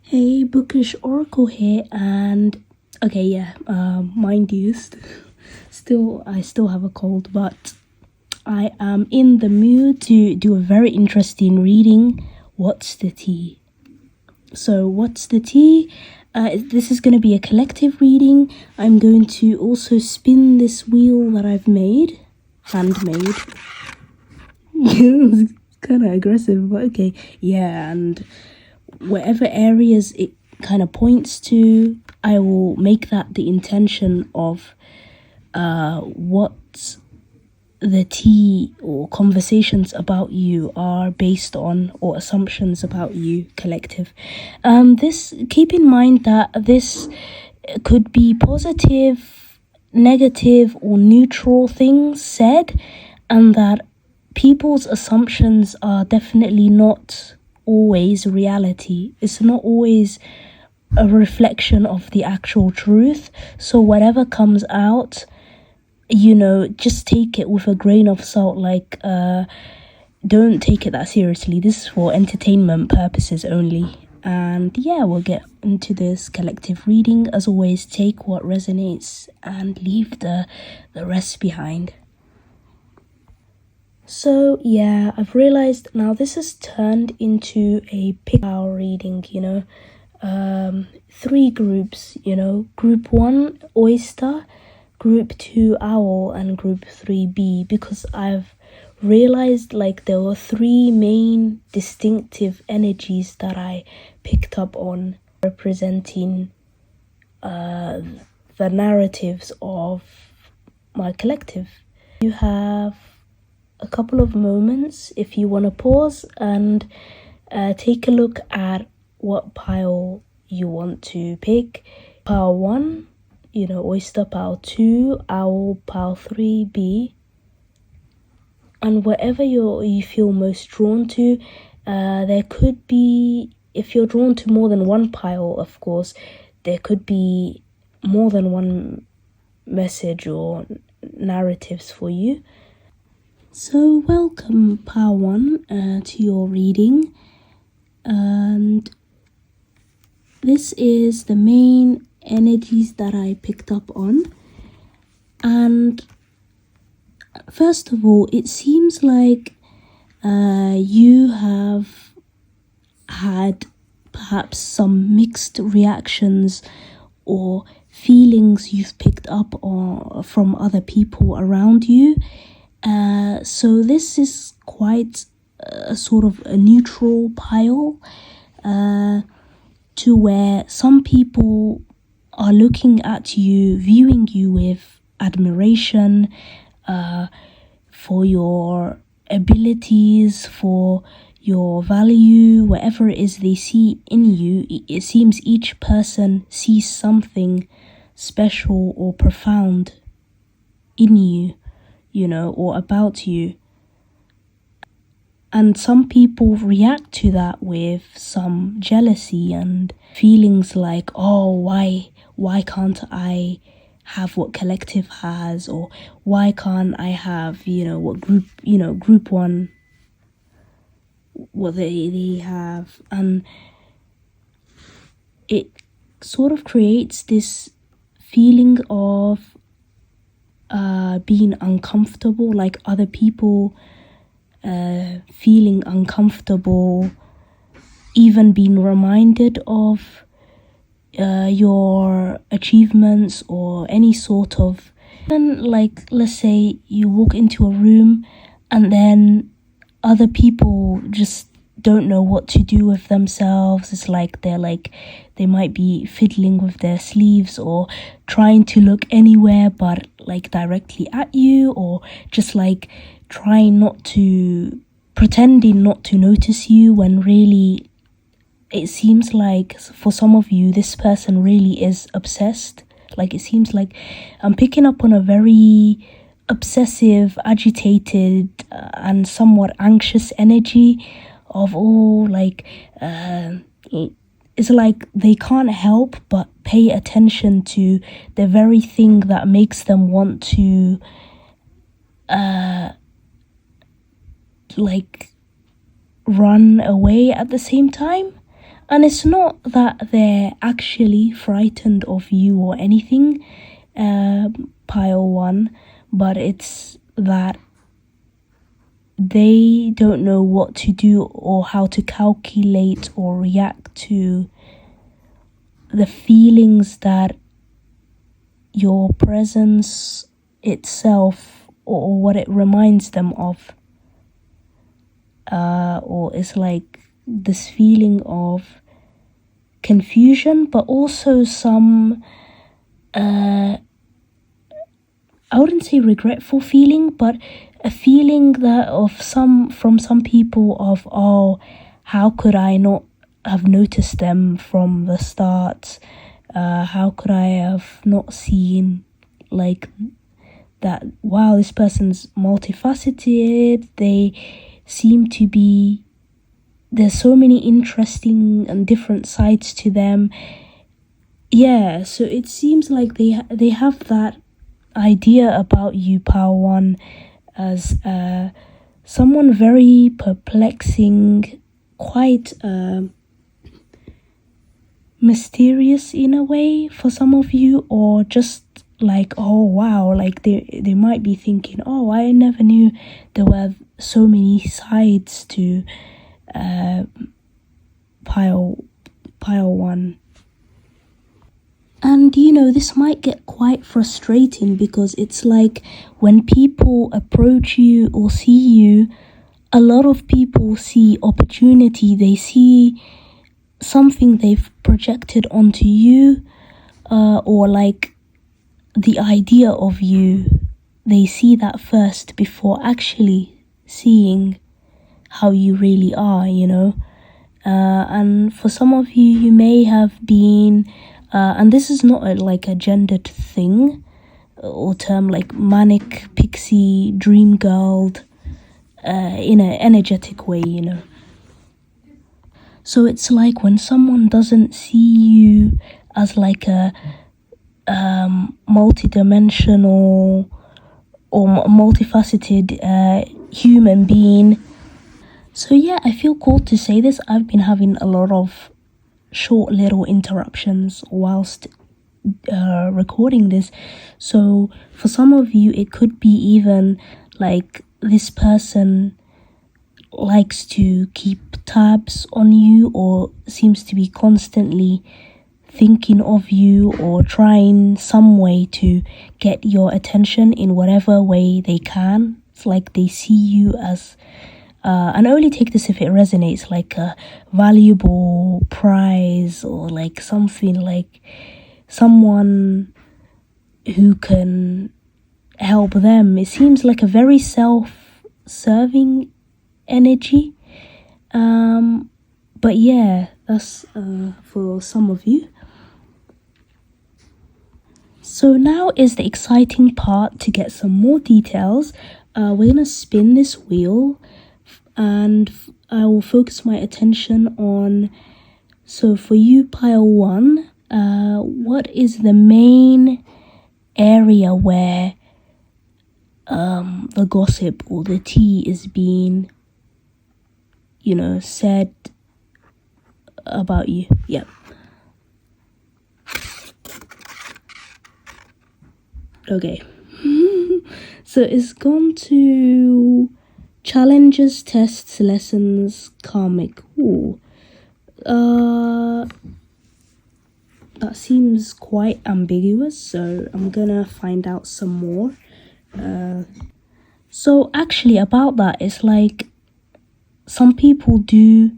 Hey, Bookish Oracle here, and mind you, I still have a cold, but I am in the mood to do a very interesting reading. What's the tea? So, what's the tea? This is going to be a collective reading. I'm going to also spin this wheel that I've made, handmade. It's kind of aggressive, but okay. Yeah, and whatever areas it kind of points to, I will make that the intention of what the tea or conversations about you are based on, or assumptions about you, collective. Keep in mind that this could be positive, negative, or neutral things said, and that people's assumptions are definitely not always reality. It's not always a reflection of the actual truth. So whatever comes out, just take it with a grain of salt. Don't take it that seriously. This is for entertainment purposes only. And yeah, we'll get into this collective reading. As always, take what resonates and leave the rest behind. So yeah, I've realized now this has turned into a pick-hour reading, 3 groups, Group 1, Oyster, Group 2, Owl, and Group 3, Bee, because I've realized there were 3 main distinctive energies that I picked up on, representing the narratives of my collective. You have a couple of moments if you want to pause and take a look at what pile you want to pick. Pile 1, Oyster, pile 2, Owl, pile 3, Bee. And whatever you feel most drawn to, there could be, if you're drawn to more than one pile, of course, there could be more than one message or narratives for you. So welcome, Pile 1, to your reading, and this is the main energies that I picked up on. And first of all, it seems like you have had perhaps some mixed reactions or feelings you've picked up from other people around you. So this is quite a sort of a neutral pile, to where some people are looking at you, viewing you with admiration for your abilities, for your value, whatever it is they see in you. It seems each person sees something special or profound in you, or about you. And some people react to that with some jealousy and feelings like, oh, why can't I have what collective has, or why can't I have, what group 1, what they have. And it sort of creates this feeling of being uncomfortable, like other people feeling uncomfortable, even being reminded of your achievements or any sort of, and let's say you walk into a room and then other people just don't know what to do with themselves. It's they might be fiddling with their sleeves or trying to look anywhere but directly at you, or just pretending not to notice you, when really it seems like for some of you this person really is obsessed. It seems like I'm picking up on a very obsessive, agitated, and somewhat anxious energy of it's like they can't help but pay attention to the very thing that makes them want to run away at the same time. And it's not that they're actually frightened of you or anything, pile 1, but it's that they don't know what to do or how to calculate or react to the feelings that your presence itself or what it reminds them of. Or it's like this feeling of confusion, but also some, I wouldn't say regretful feeling, but a feeling that from some people of, oh, how could I not have noticed them from the start? How could I have not seen like that? Wow, this person's multifaceted. They seem to be, there's so many interesting and different sides to them. Yeah, so it seems like they have that idea about you, Power 1, as someone very perplexing, quite mysterious in a way for some of you, or just like, oh wow, like they might be thinking, oh, I never knew there were so many sides to pile 1. And this might get quite frustrating, because it's like when people approach you or see you, a lot of people see opportunity. They see something they've projected onto you, or like the idea of you. They see that first before actually seeing how you really are, and for some of you, you may have been, and this is not like a gendered thing or term, like manic pixie dream girl, in an energetic way, So it's like when someone doesn't see you as like a multidimensional or multifaceted human being. So yeah, I feel called to say this. I've been having a lot of short little interruptions whilst recording this. So for some of you, it could be even like this person likes to keep tabs on you, or seems to be constantly thinking of you, or trying some way to get your attention in whatever way they can. It's like they see you as, and only take this if it resonates, like a valuable prize, or like something, like someone who can help them. It seems like a very self-serving energy. But yeah, that's for some of you. So now is the exciting part to get some more details. We're gonna spin this wheel, and I will focus my attention on, so for you, pile 1, what is the main area where the gossip or the tea is being, said about you? Yeah. Okay. So it's gone to challenges, tests, lessons, karmic. Ooh. That seems quite ambiguous, so I'm gonna find out some more. So actually about that, it's like some people do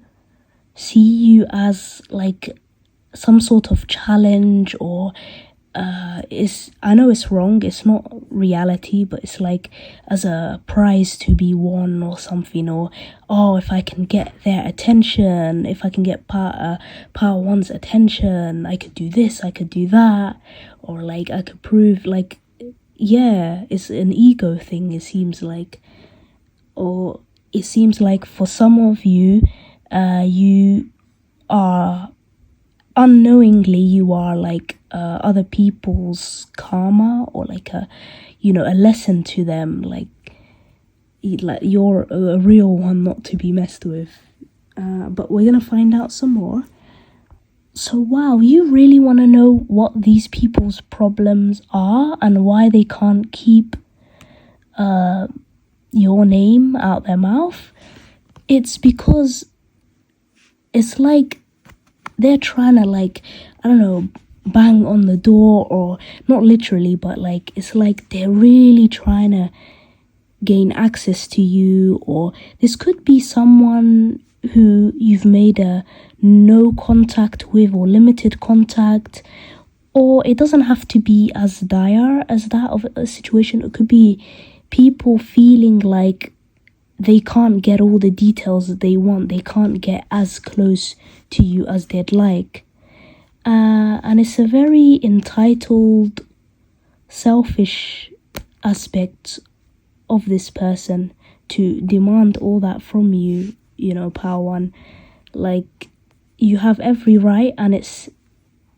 see you as like some sort of challenge, or I know it's wrong, it's not reality, but it's like as a prize to be won or something, or if I can get their attention, if I can get power 1's attention, I could do this, I could do that, or like I could prove, like, yeah, it's an ego thing, it seems like. Or it seems like for some of you, you are unknowingly, you are like other people's karma, or like a lesson to them, like you're a real one not to be messed with. But we're gonna find out some more. So wow, you really want to know what these people's problems are and why they can't keep your name out their mouth? It's because it's like they're trying to, like, I don't know, bang on the door, or not literally, but like it's like they're really trying to gain access to you. Or this could be someone who you've made a no contact with or limited contact, or it doesn't have to be as dire as that of a situation. It could be people feeling like they can't get all the details that they want. They can't get as close to you as they'd like. And it's a very entitled, selfish aspect of this person to demand all that from you, Power One. Like, you have every right, and it's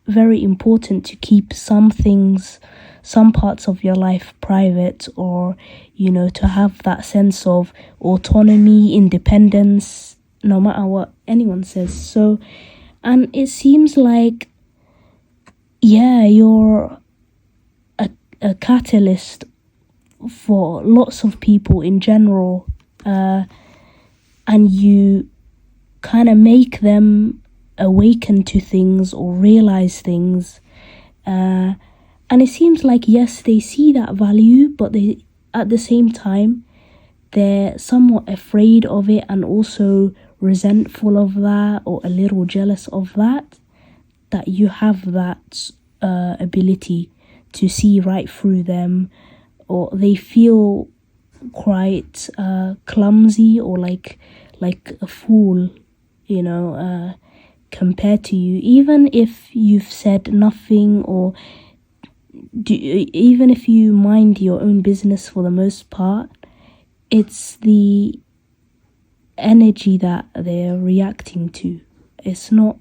very important to keep some things, some parts of your life private, or to have that sense of autonomy, independence, no matter what anyone says. So, and it seems like, yeah, you're a catalyst for lots of people in general, and you kind of make them awaken to things or realize things, and it seems like, yes, they see that value, but they, at the same time, they're somewhat afraid of it, and also resentful of that, or a little jealous of that you have that ability to see right through them, or they feel quite clumsy, or like a fool, compared to you, even if you've said nothing, or even if you mind your own business for the most part. It's the energy that they're reacting to. It's not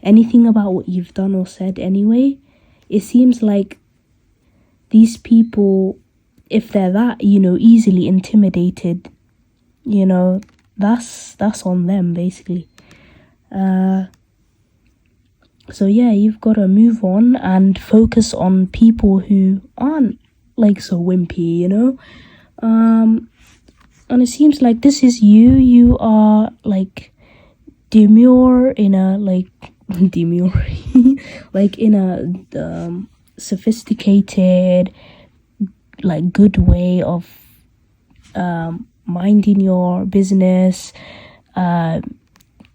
anything about what you've done or said anyway. It seems like these people, if they're that, easily intimidated, that's on them, basically. So yeah, you've got to move on and focus on people who aren't like so wimpy, and it seems like this is you are like demure in a demure like in a sophisticated, like, good way of minding your business,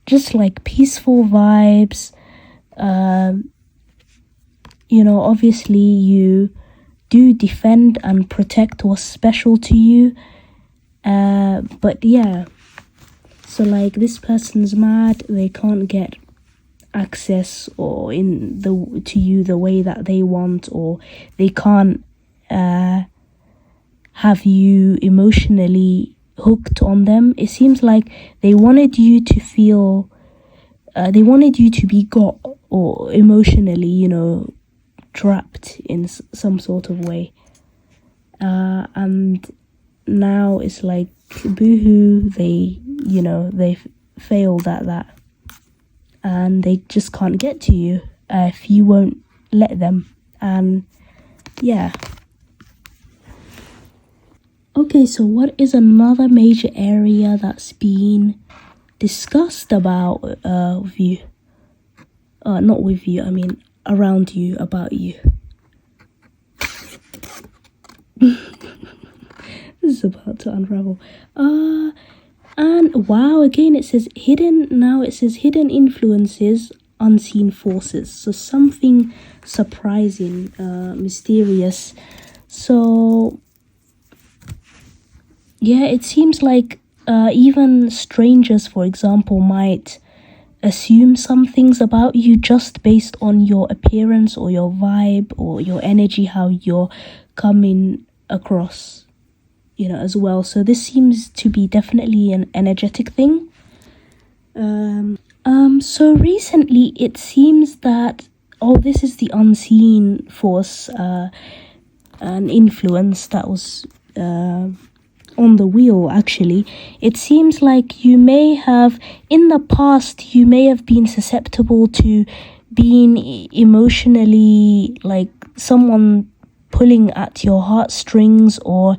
just like peaceful vibes. Obviously you do defend and protect what's special to you, but yeah, so like this person's mad, they can't get access or to you the way that they want, or they can't have you emotionally hooked on them. It seems like they wanted you to feel they wanted you to be got, or emotionally, trapped in some sort of way, and now it's like, boohoo, they failed at that, and they just can't get to you if you won't let them. And yeah. Okay, so what is another major area that's been discussed about with you? Not with you, I mean around you, about you. This is about to unravel. And wow, again it says hidden influences, unseen forces. So something surprising, mysterious. So yeah, it seems like even strangers, for example, might assume some things about you just based on your appearance, or your vibe, or your energy, how you're coming across, as well. So this seems to be definitely an energetic thing. So recently it seems that, this is the unseen force, an influence that was on the wheel, actually. It seems like you may have, in the past, you may have been susceptible to being emotionally, like someone pulling at your heartstrings or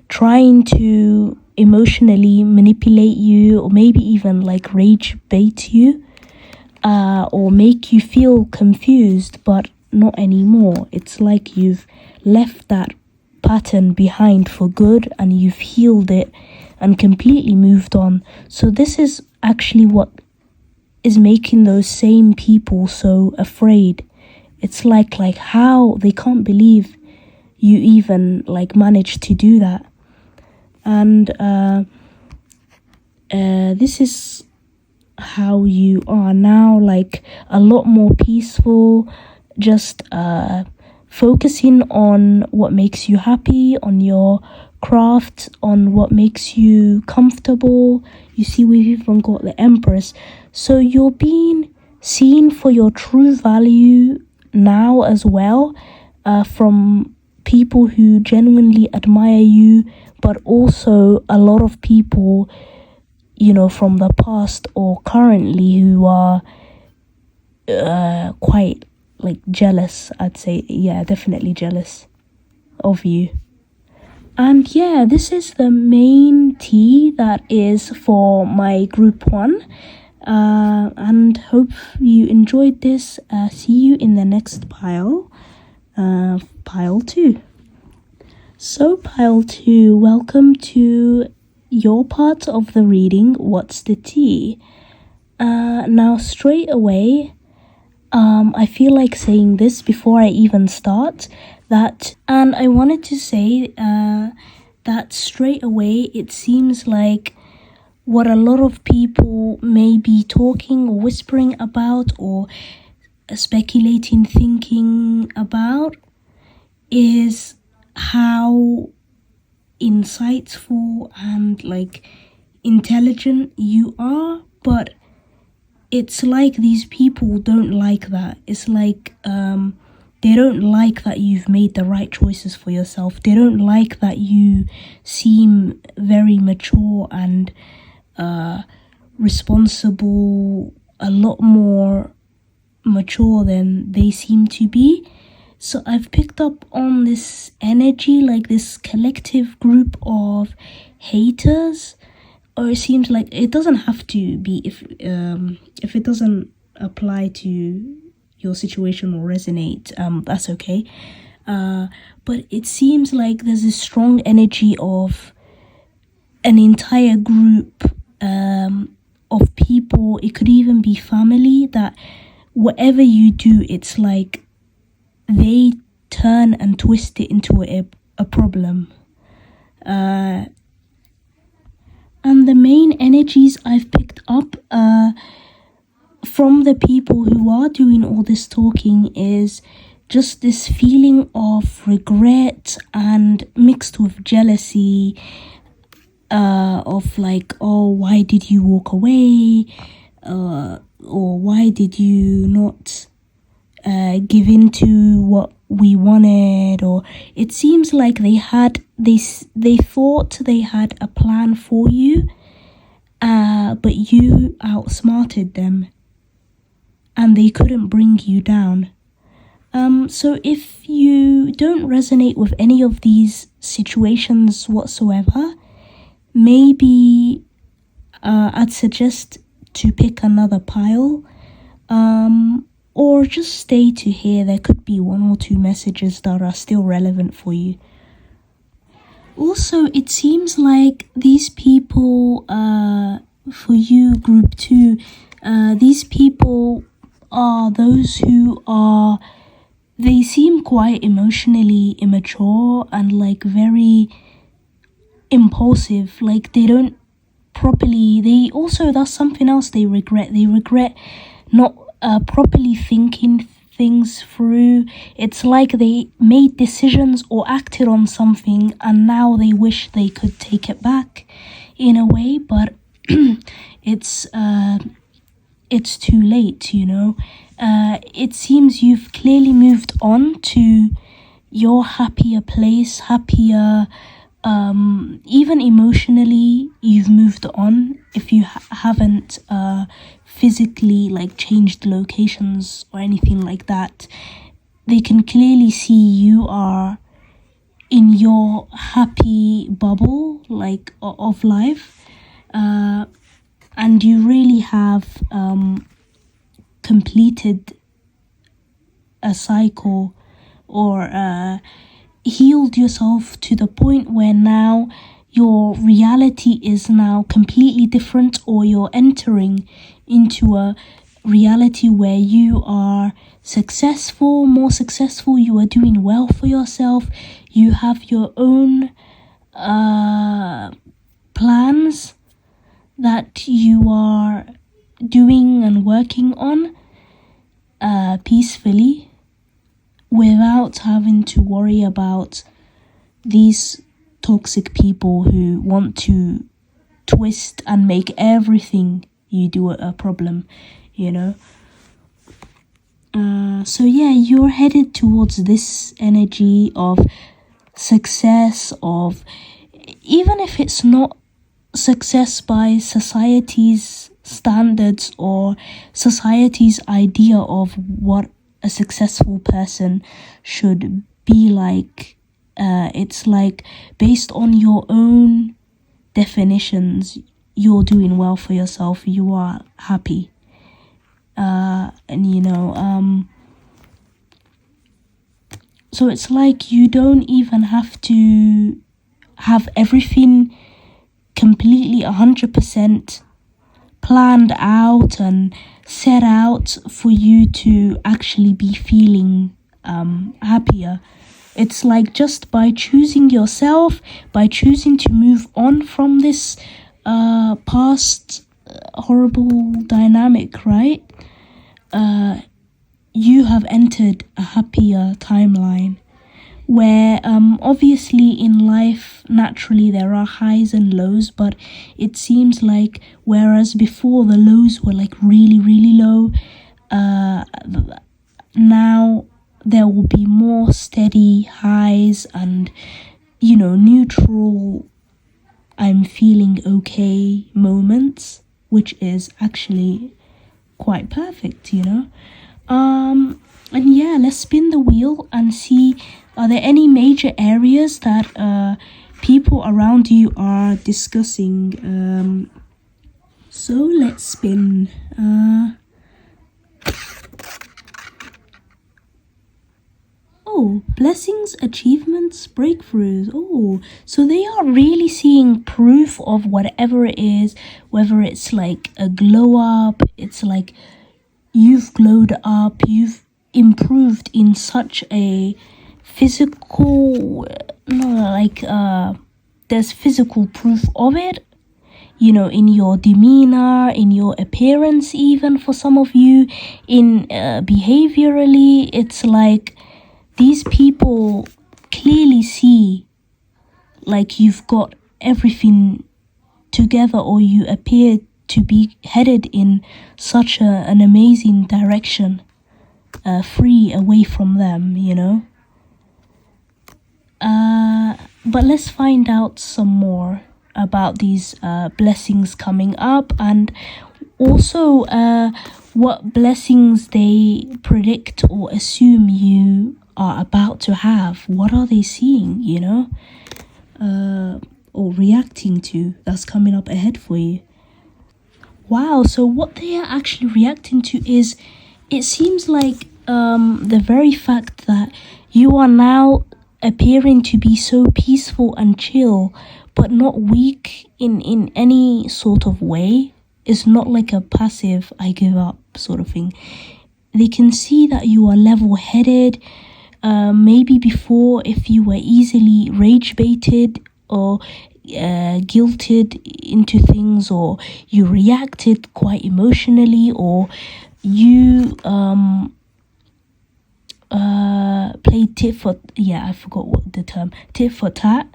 trying to emotionally manipulate you, or maybe even like rage bait you, or make you feel confused, but not anymore. It's like you've left that pattern behind for good and you've healed it and completely moved on. So this is actually what is making those same people so afraid. It's like how they can't believe you even like managed to do that. And this is how you are now, like a lot more peaceful, just focusing on what makes you happy, on your craft, on what makes you comfortable. You see, we've even got the Empress. So you're being seen for your true value now as well, from people who genuinely admire you, but also a lot of people, you know, from the past or currently who are quite like jealous, I'd say. Yeah, definitely jealous of you. And yeah, this is the main tea that is for my group 1. And hope you enjoyed this. See you in the next pile, pile 2. So pile 2, welcome to your part of the reading. What's the tea? Now straight away, I feel like saying this before I even start, and I wanted to say that straight away it seems like what a lot of people may be talking or whispering about or speculating, thinking about, is how insightful and like intelligent you are, but it's like these people don't like that. It's like they don't like that you've made the right choices for yourself. They don't like that you seem very mature and responsible, a lot more mature than they seem to be. So I've picked up on this energy, like this collective group of haters, or it seems like it doesn't have to be, if it doesn't apply to your situation or resonate, that's okay. But it seems like there's a strong energy of an entire group of people. It could even be family, that whatever you do, it's like they turn and twist it into a problem. And the main energies I've picked up from the people who are doing all this talking is just this feeling of regret and mixed with jealousy, of like, oh, why did you walk away, or why did you not give in to what we wanted. Or it seems like they thought they had a plan for you, but you outsmarted them and they couldn't bring you down. So if you don't resonate with any of these situations whatsoever, maybe I'd suggest to pick another pile, or just stay to hear. There could be 1 or 2 messages that are still relevant for you. Also, it seems like these people, for you, group 2, these people are those who are, they seem quite emotionally immature and like very impulsive. Like they don't properly, that's something else they regret. They regret not properly thinking things through. It's like they made decisions or acted on something and now they wish they could take it back in a way, but it's too late, you know. It seems you've clearly moved on to your happier place, happier even emotionally you've moved on if you haven't physically like changed locations or anything like that. They can clearly see you are in your happy bubble like of life, and you really have completed a cycle or healed yourself to the point where now your reality is now completely different, or you're entering into a reality where you are successful, more successful, you are doing well for yourself, you have your own plans that you are doing and working on peacefully, without having to worry about these toxic people who want to twist and make everything you do a problem, you know. So yeah, you're headed towards this energy of success, of even if it's not success by society's standards or society's idea of what a successful person should be like. It's like based on your own definitions, you're doing well for yourself, you are happy. And you know, so it's like you don't even have to have everything completely 100% planned out and set out for you to actually be feeling happier. It's like just by choosing yourself, by choosing to move on from this past horrible dynamic, right? You have entered a happier timeline where obviously in life naturally there are highs and lows, but it seems like whereas before the lows were like really low, now there will be more steady highs and, you know, neutral I'm feeling okay moments, which is actually quite perfect, you know. And yeah, let's spin the wheel and see, are there any major areas that people around you are discussing? So let's spin. Blessings, achievements, breakthroughs. So they are really seeing proof of whatever it is, whether it's like a glow up, it's like you've glowed up, you've improved in such a physical, there's physical proof of it, you know, in your demeanor, in your appearance, even for some of you, in behaviorally. It's like these people clearly see like you've got everything together, or you appear to be headed in such an amazing direction, free away from them, you know. But let's find out some more about these blessings coming up, and also what blessings they predict or assume you are about to have. What are they seeing, you know, or reacting to that's coming up ahead for you? Wow, so what they are actually reacting to is, it seems like the very fact that you are now appearing to be so peaceful and chill, but not weak in any sort of way. It's not like a passive I give up sort of thing. They can see that you are level-headed. Maybe before, if you were easily rage baited or guilted into things, or you reacted quite emotionally, or you played tit for tat,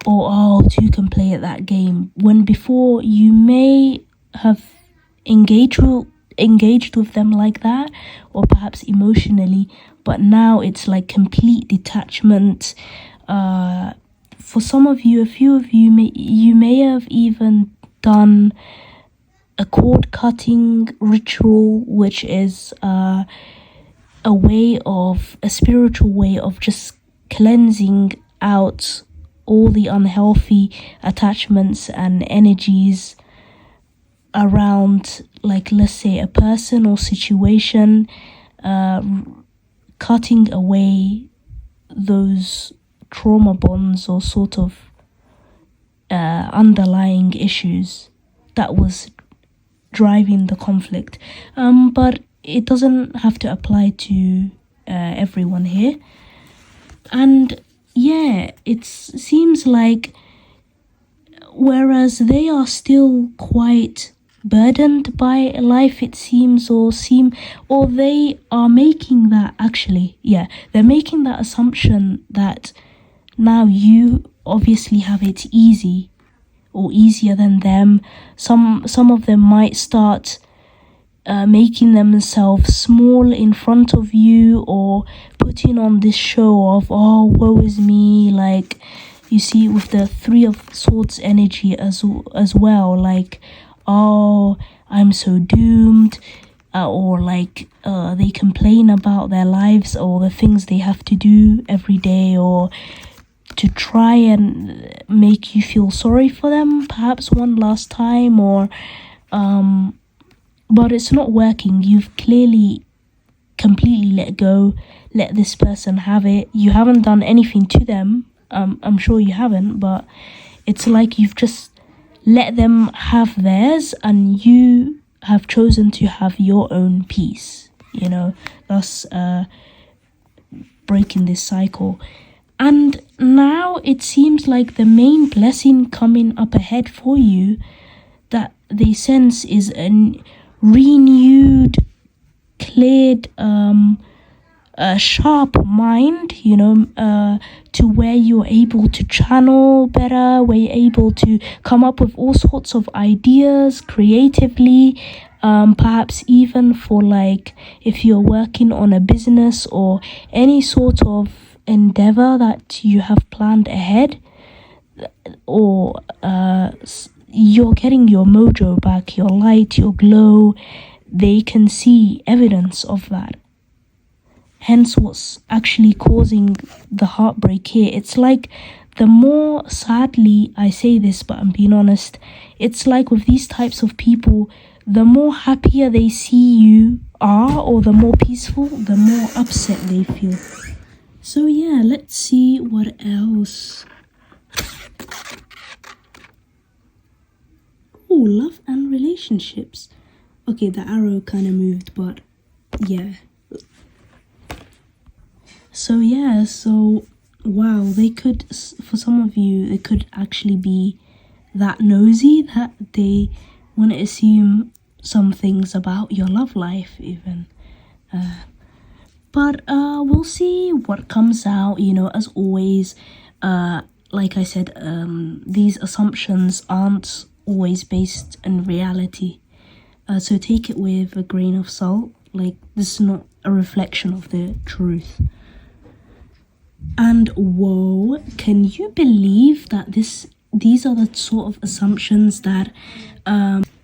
or two can play at that game, when before you may have engaged with them like that, or perhaps emotionally, but now it's like complete detachment. For some of you, a few of you may have even done a cord cutting ritual, which is a spiritual way of just cleansing out all the unhealthy attachments and energies around, like, let's say a person or situation, cutting away those trauma bonds or sort of underlying issues that was driving the conflict. But it doesn't have to apply to everyone here. And yeah, it seems like whereas they are still quite burdened by life, it seems, or they are making that, actually, yeah, they're making that assumption that now you obviously have it easy or easier than them. Some of them might start making themselves small in front of you, or putting on this show of, oh, woe is me, like you see with the Three of Swords energy as well, like, oh, I'm so doomed, or like they complain about their lives or the things they have to do every day, or to try and make you feel sorry for them perhaps one last time, or but it's not working. You've clearly completely let go, let this person have it. You haven't done anything to them. I'm sure you haven't, but it's like you've just let them have theirs and you have chosen to have your own peace, thus breaking this cycle. And now it seems like the main blessing coming up ahead for you that they sense is a renewed, cleared, sharp mind, to where you're able to channel better, where you're able to come up with all sorts of ideas creatively, perhaps even for, like, if you're working on a business or any sort of endeavor that you have planned ahead, or you're getting your mojo back, your light, your glow. They can see evidence of that. Hence what's actually causing the heartbreak here. It's like, the more, sadly I say this, but I'm being honest, it's like with these types of people, the more happier they see you are, or the more peaceful, the more upset they feel. So yeah, let's see what else. Oh, love and relationships. Okay, the arrow kind of moved, but yeah. So yeah, wow, they could, for some of you, they could actually be that nosy that they want to assume some things about your love life even. But we'll see what comes out, as always. Like I said, these assumptions aren't always based in reality. So take it with a grain of salt. Like, this is not a reflection of the truth. And whoa, can you believe that these are the sort of assumptions that,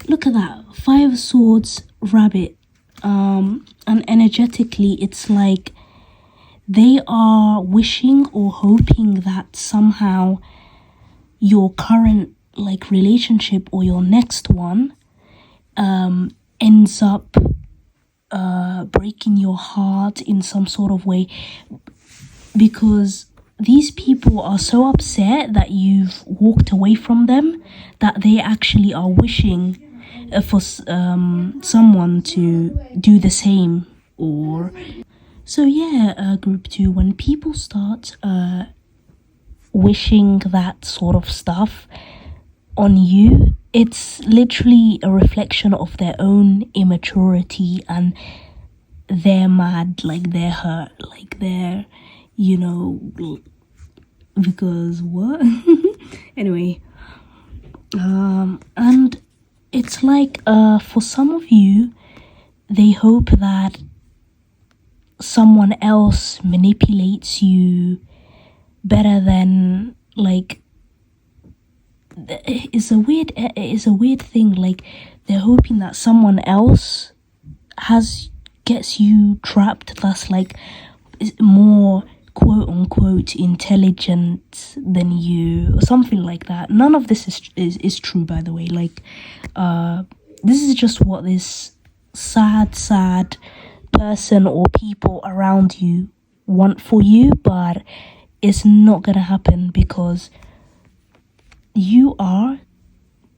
look at that, 5 of Swords, rabbit. And energetically, it's like they are wishing or hoping that somehow your current, like, relationship or your next one ends up breaking your heart in some sort of way, because these people are so upset that you've walked away from them that they actually are wishing for someone to do the same. Or so yeah, group 2, when people start wishing that sort of stuff on you, it's literally a reflection of their own immaturity, and they're mad, like they're hurt, like they're, because what? Anyway, and it's like, for some of you, they hope that someone else manipulates you better than, like, it's a weird thing. Like, they're hoping that someone else gets you trapped, that's like more quote unquote intelligent than you, or something like that. None of this is true, by the way. Like, this is just what this sad person or people around you want for you, but it's not gonna happen because you are,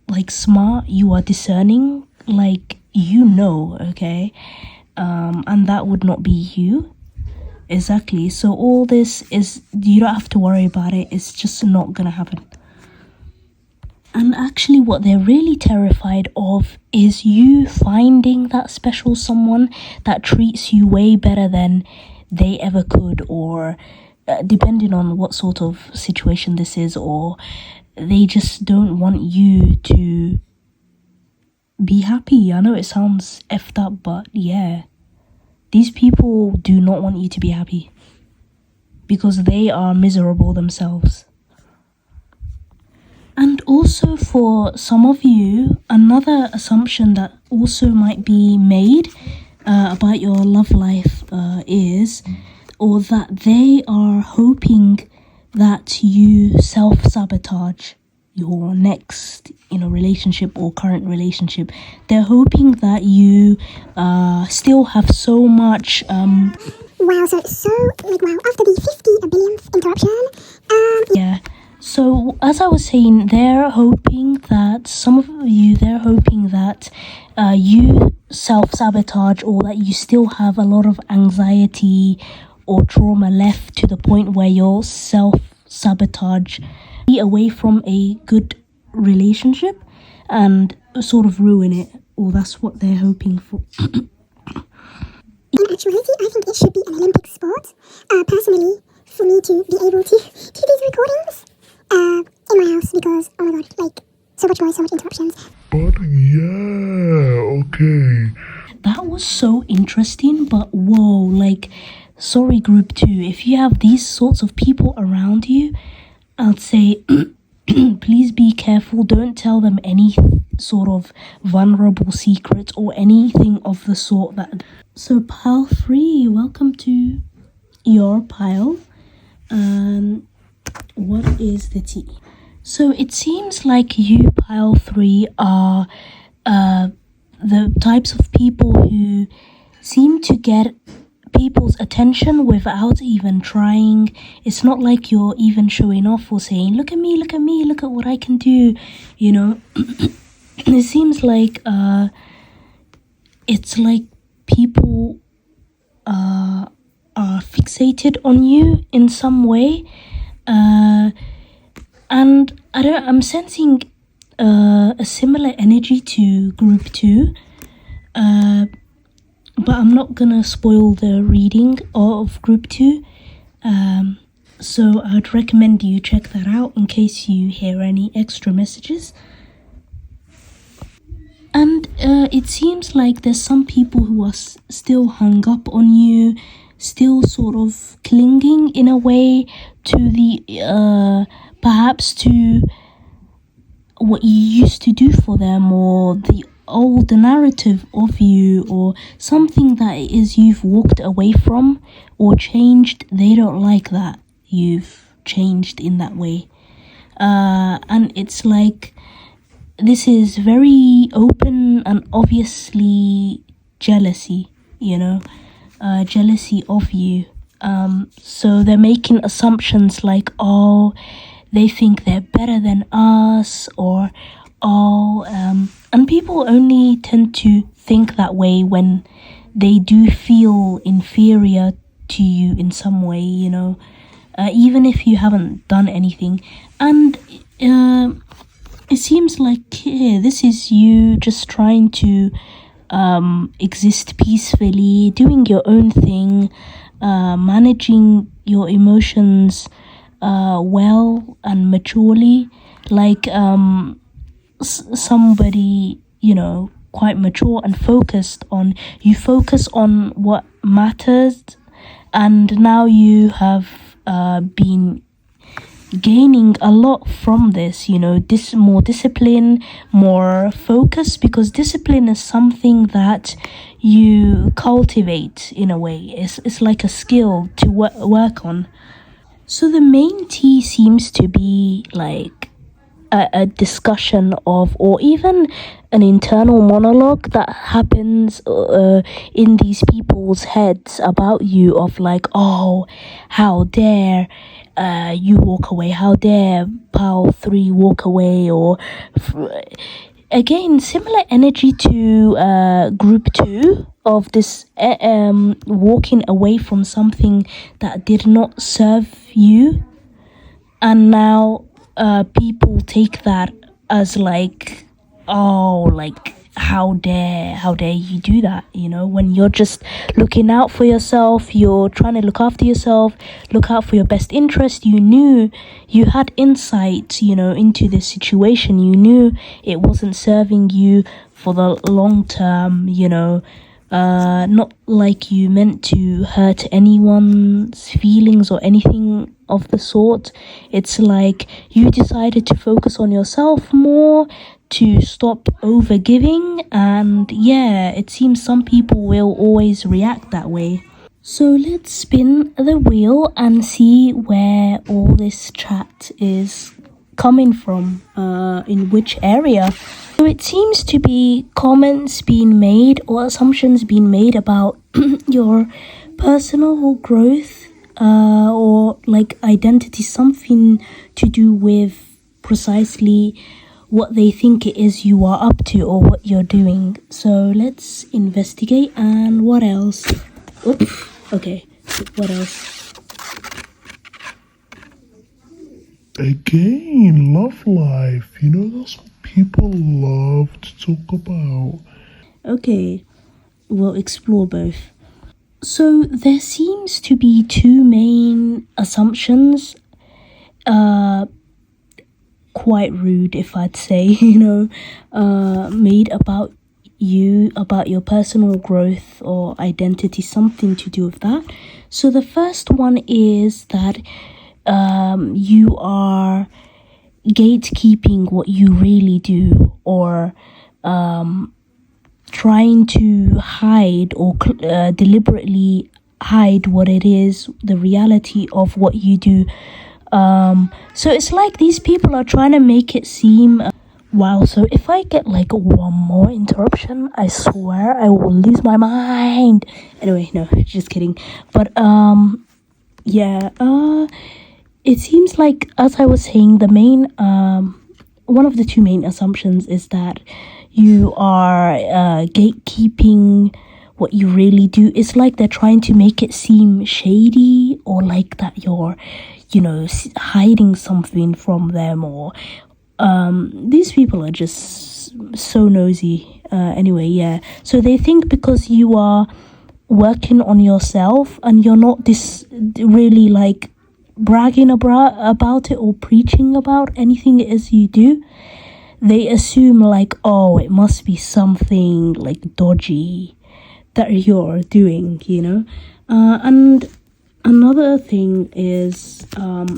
like, smart, you are discerning, like, okay? And that would not be you. Exactly. So all this is, you don't have to worry about it. It's just not gonna happen. And actually what they're really terrified of is you finding that special someone that treats you way better than they ever could, or depending on what sort of situation this is, or they just don't want you to be happy. I know it sounds effed up, but yeah. These people do not want you to be happy because they are miserable themselves. And also, for some of you, another assumption that also might be made about your love life is, or that they are hoping that you self-sabotage your next, relationship or current relationship. They're hoping that you still have so much wow, so after the 50 billionth interruption, yeah. So as I was saying, they're hoping that you self-sabotage, or that you still have a lot of anxiety or trauma left to the point where you'll self-sabotage away from a good relationship and sort of ruin it. Or that's what they're hoping for. In actuality, I think it should be an Olympic sport. Personally, for me to be able to do these recordings in my house, because, oh my god, like, so much noise, so much interruptions. But yeah, okay. That was so interesting, but whoa, like, sorry, group 2, if you have these sorts of people around you, I'd say please be careful. Don't tell them any sort of vulnerable secrets or anything of the sort. So pile 3, welcome to your pile. What is the tea? So it seems like you, pile 3, are the types of people who seem to get people's attention without even trying. It's not like you're even showing off or saying, look at me, look at what I can do, It seems like it's like people are fixated on you in some way, and I'm sensing a similar energy to group 2, but I'm not gonna spoil the reading of group 2, so I'd recommend you check that out in case you hear any extra messages. And it seems like there's some people who are still hung up on you, still sort of clinging in a way to the perhaps to what you used to do for them, or the old narrative of you, or something that is you've walked away from or changed. They don't like that you've changed in that way, and it's like this is very open and obviously jealousy, jealousy of you. So they're making assumptions like, oh, they think they're better than us, or and people only tend to think that way when they do feel inferior to you in some way, even if you haven't done anything. And it seems like this is you just trying to exist peacefully, doing your own thing, managing your emotions well and maturely, like somebody, quite mature and focused on, you focus on what matters and now you have been gaining a lot from this, more discipline, more focus, because discipline is something that you cultivate in a way. It's like a skill to work on. So the main tea seems to be like a discussion of, or even an internal monologue that happens in these people's heads about you, of like, oh, how dare you walk away, how dare pal 3 walk away, or again similar energy to group 2 of this walking away from something that did not serve you. And now people take that as like, oh, like how dare you do that, when you're just looking out for yourself, you're trying to look after yourself, look out for your best interest. You knew, you had insight, into this situation. You knew it wasn't serving you for the long term, not like you meant to hurt anyone's feelings or anything of the sort. It's like you decided to focus on yourself more, to stop over giving, and yeah, it seems some people will always react that way. So let's spin the wheel and see where all this chat is coming from, in which area. So it seems to be comments being made or assumptions being made about your personal growth, or like identity, something to do with precisely what they think it is you are up to or what you're doing. So let's investigate. And what else? Oops. Okay, what else? Again, love life. That's what people love to talk about. Okay, we'll explore both. So there seems to be 2 main assumptions, quite rude if I'd say, made about you, about your personal growth or identity, something to do with that. So the first one is that you are gatekeeping what you really do, or trying to hide or deliberately hide what it is, the reality of what you do. So it's like these people are trying to make it seem wow. So if I get like one more interruption, I swear I will lose my mind. Anyway, no, just kidding. But yeah, it seems like, as I was saying, the main one of the 2 main assumptions is that you are gatekeeping what you really do. It's like they're trying to make it seem shady, or like that you're hiding something from them, or these people are just so nosy. Anyway, yeah, so they think because you are working on yourself and you're not really like bragging about it or preaching about anything it is you do, they assume like, oh, it must be something like dodgy that you're doing, and another thing is,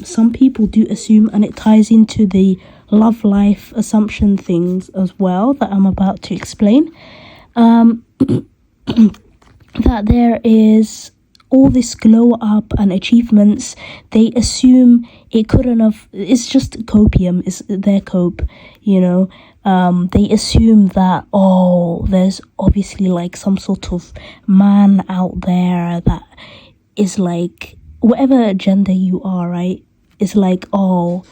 some people do assume, and it ties into the love life assumption things as well that I'm about to explain, that there is all this glow up and achievements. They assume it couldn't have, it's just copium, it's their cope, they assume that, oh, there's obviously like some sort of man out there that is like, whatever gender you are, right, it's like, oh,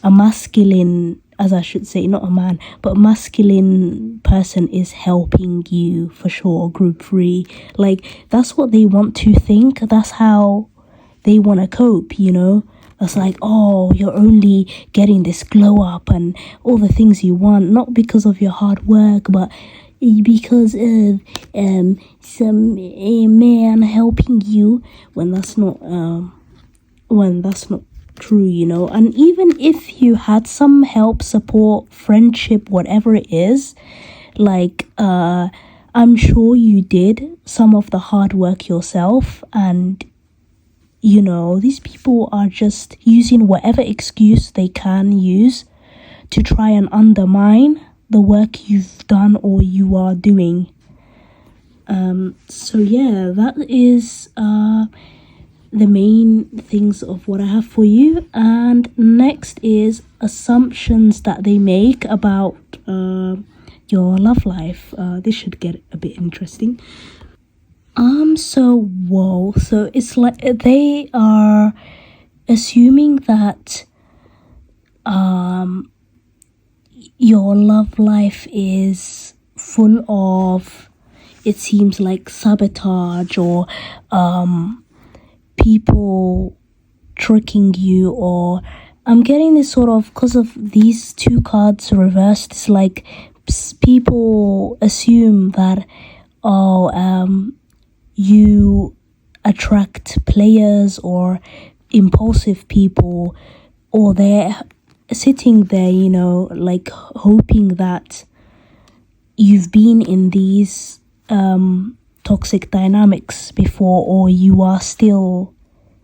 a masculine, as I should say, not a man, but a masculine person is helping you for sure, group 3. Like, that's what they want to think. That's how they want to cope, It's like, oh, you're only getting this glow up and all the things you want, not because of your hard work, but because of some man helping you, when that's not true, And even if you had some help, support, friendship, whatever it is, like I'm sure you did some of the hard work yourself, and these people are just using whatever excuse they can use to try and undermine the work you've done or you are doing. So yeah, that is the main things of what I have for you. And next is assumptions that they make about your love life. This should get a bit interesting. So it's like they are assuming that your love life is full of, it seems like, sabotage or people tricking you, or I'm getting this sort of, because of these two cards reversed, it's like people assume that you attract players or impulsive people, or they're sitting there, like hoping that you've been in these toxic dynamics before, or you are still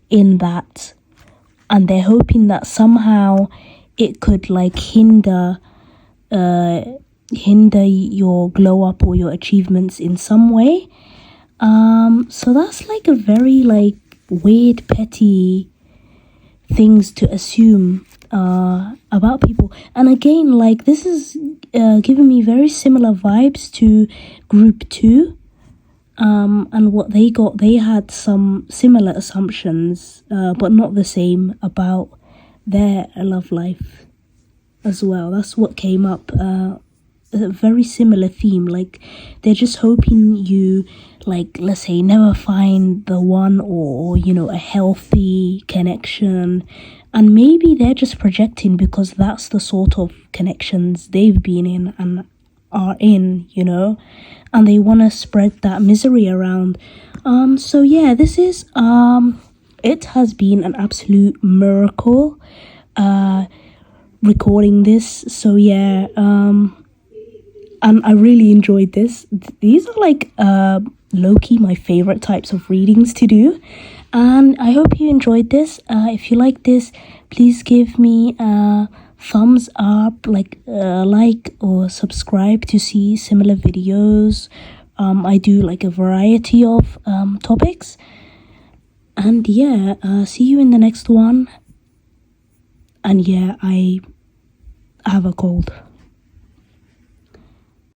in that, and they're hoping that somehow it could like hinder your glow up or your achievements in some way. So that's like a very like weird, petty things to assume about people. And again, like this is giving me very similar vibes to group 2. And what they had some similar assumptions, but not the same, about their love life as well. That's what came up. A very similar theme. Like they're just hoping you, like, let's say, never find the one, or a healthy connection. And maybe they're just projecting because that's the sort of connections they've been in and are in, and they want to spread that misery around. So yeah, this is it has been an absolute miracle recording this. So yeah, and I really enjoyed this. These are like low-key my favorite types of readings to do, and I hope you enjoyed this. If you like this, please give me a thumbs up, like or subscribe to see similar videos. I do like a variety of topics, and yeah, see you in the next one. And yeah, I have a cold.